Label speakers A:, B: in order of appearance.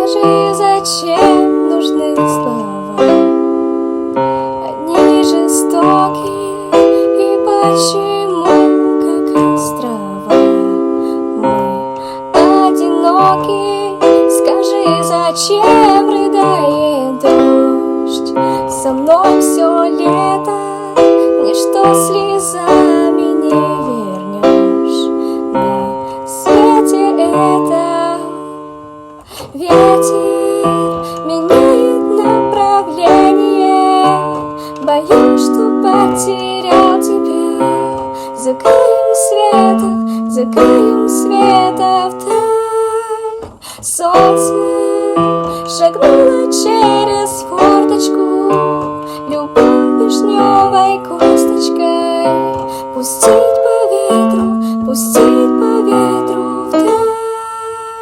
A: Скажи, зачем нужны слова? Они жестокие, и почему, как острова, мы одиноки? Скажи, зачем рыдает дождь? Со мной все лето, ничто слезами не вернешь. На свете это ветер меняет направление. Боюсь, что потерял тебя. За краем света вдаль. Солнце шагнуло через форточку, любовь вишневой косточкой. Пустить по ветру